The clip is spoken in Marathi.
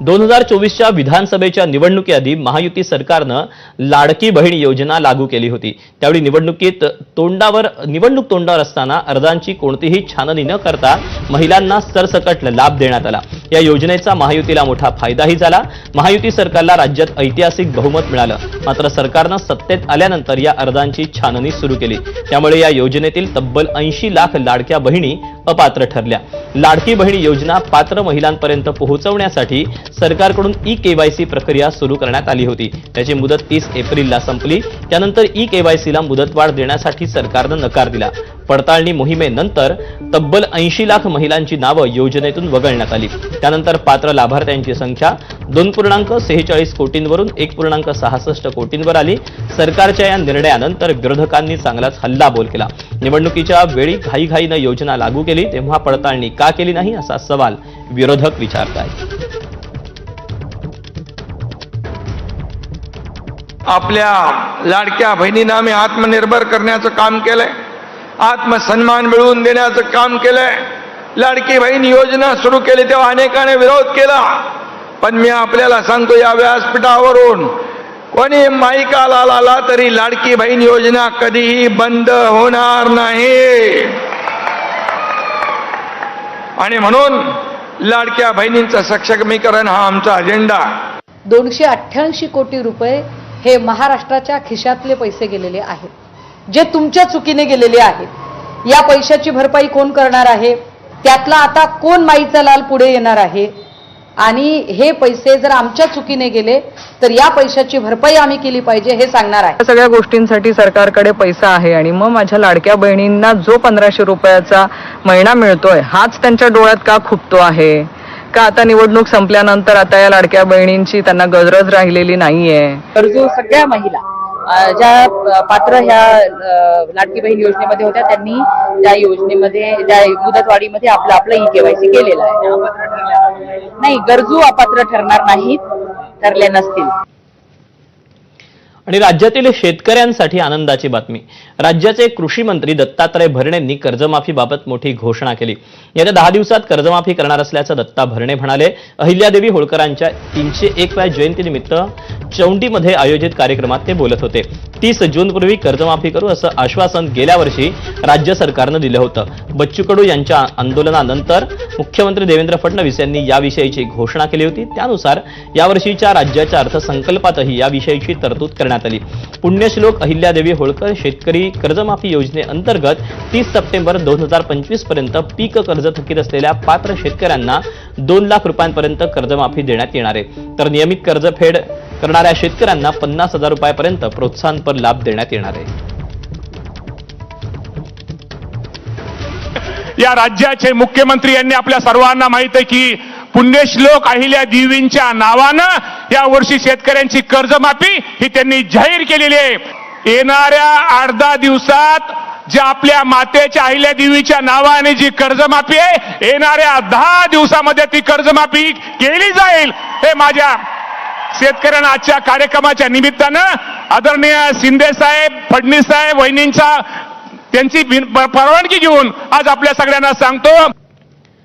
2024च्या विधानसभेच्या निवडणुकीआधी महायुती सरकारनं लाडकी बहीण योजना लागू केली होती। त्यावेळी निवडणूक तोंडावर असताना अर्जांची कोणतीही छाननी न करता महिलांना सरसकट लाभ देण्यात आला। या योजनेचा महायुतीला मोठा फायदाही झाला। महायुती सरकारला राज्यात ऐतिहासिक बहुमत मिळालं। मात्र सरकारनं सत्तेत आल्यानंतर या अर्जांची छाननी सुरू केली। त्यामुळे या योजनेतील तब्बल 80 लाख लाडक्या बहिणी अपात्र ठरल्या। लाडकी बहीण योजना पात्र महिलांपर्यंत पोहोचवण्यासाठी सरकारकडून ई-केवायसी प्रक्रिया सुरू करण्यात आली होती। त्याची मुदत 30 एप्रिलला संपली। त्यानंतर ई-केवायसीला मुदतवाढ देण्यासाठी सरकारनं नकार दिला। पडताळणी मोहिमेनंतर तब्बल 80 लाख महिलांची नावं योजनेतून वगळण्यात आली। त्यानंतर पात्र लाभार्थ्यांची संख्या 2.46 कोटींवरून 1.66 कोटींवर आली। सरकारच्या या निर्णयानंतर विरोधकांनी चांगलाच हल्लाबोल केला। निवडणुकीच्या वेळी घाईघाईनं योजना लागू केली तेव्हा पडताळणी का केली नाही असा सवाल विरोधक विचारतात। आपल्या लाडक्या बहिणींना आम्ही आत्मनिर्भर करण्याचं काम केलंय, आत्मसन्मान मिळवून देण्याचं काम केलंय। लाडकी बहीण योजना सुरू केली तेव्हा अनेकांनी विरोध केला, पण मी आपल्याला सांगतो या व्यासपीठावरून कोणी माईकाला आला तरी लाडकी बहीण योजना कधीही बंद होणार नाही। आणि म्हणून लाडक्या बहिणींचं सक्षमीकरण हा आमचा अजेंडा। 288 कोटी रुपये हे महाराष्ट्राच्या खिशातले पैसे गेलेले आहेत, जे तुमच्या चुकीने गेलेले आहेत। या पैशाची भरपाई कोण करणार आहे? त्यातला आता कोण माईचा लाल पुढे येणार आहे? आणि हे पैसे जर आमच्या चुकीने गेले तर या पैशाची भरपाई आम्ही केली पाहिजे हे सांगणार आहे। सगळ्या गोष्टींसाठी सरकारकडे पैसा आहे आणि मग माझ्या लाडक्या बहिणींना जो 1500 रुपयाचा महिना मिळतोय हाच त्यांच्या डोळ्यात का खुपतो आहे? का आता निवडणूक संपल्यानंतर आता या लाडक्या बहिणींची त्यांना गरज राहिलेली नाहीये? गरजू सगळ्या महिला ज्या पात्र ह्या लाडकी बहीण योजनेमध्ये होत्या त्यांनी त्या योजनेमध्ये त्या मुदतवाढीमध्ये आपलं ई-केवायसी केलेलं आहे। नाही, गरजू अपात्र ठरणार नाहीत, ठरले नसतील। आणि राज्यातील शेतकऱ्यांसाठी आनंदाची बातमी। राज्याचे कृषी मंत्री दत्तात्रय भरणेंनी कर्जमाफीबाबत मोठी घोषणा केली। येत्या 10 दिवसात कर्जमाफी करणार असल्याचं दत्ता भरणे म्हणाले। अहिल्यादेवी होळकरांच्या 301व्या जयंतीनिमित्त चौंडीमध्ये आयोजित कार्यक्रमात ते बोलत होते। 30 जूनपूर्वी कर्जमाफी करू असं आश्वासन गेल्या वर्षी राज्य सरकारनं दिलं होतं। बच्चू कडू यांच्या आंदोलनानंतर मुख्यमंत्री देवेंद्र फडणवीस यांनी याविषयीची घोषणा केली होती। त्यानुसार यावर्षीच्या राज्याच्या अर्थसंकल्पातही याविषयीची तरतूद करण्यात आली। पुण्यश्लोक अहिल्यादेवी होळकर शेतकरी कर्जमाफी योजनेअंतर्गत 30 सप्टेंबर 2025 पर्यंत पीक कर्ज थकीत असलेल्या पात्र शेतकऱ्यांना 2 लाख रुपयांपर्यंत कर्जमाफी देण्यात येणार आहे। तर नियमित कर्जफेड करणाऱ्या शेतकऱ्यांना 50,000 रुपयांपर्यंत प्रोत्साहनपर लाभ देण्यात येणार आहे। या राज्याचे मुख्यमंत्री यांनी आपल्या सर्वांना माहित आहे की पुण्यश्लोक अहिल्या देवींच्या नावानं या वर्षी शेतकऱ्यांची कर्जमाफी ही त्यांनी जाहीर केलेली आहे। येणाऱ्या 8-10 दिवसात जे आपल्या मातेच्या अहिल्या देवीच्या नावाने जी कर्जमाफी आहे येणाऱ्या 10 दिवसामध्ये ती कर्जमाफी केली जाईल। हे माझ्या शेतकऱ्यांना आजच्या कार्यक्रमाच्या निमित्तानं आदरणीय शिंदे साहेब, फडणवीस साहेब, वहिनींचा त्यांची परवानगी घेऊन आज आपल्या सगळ्यांना सांगतो।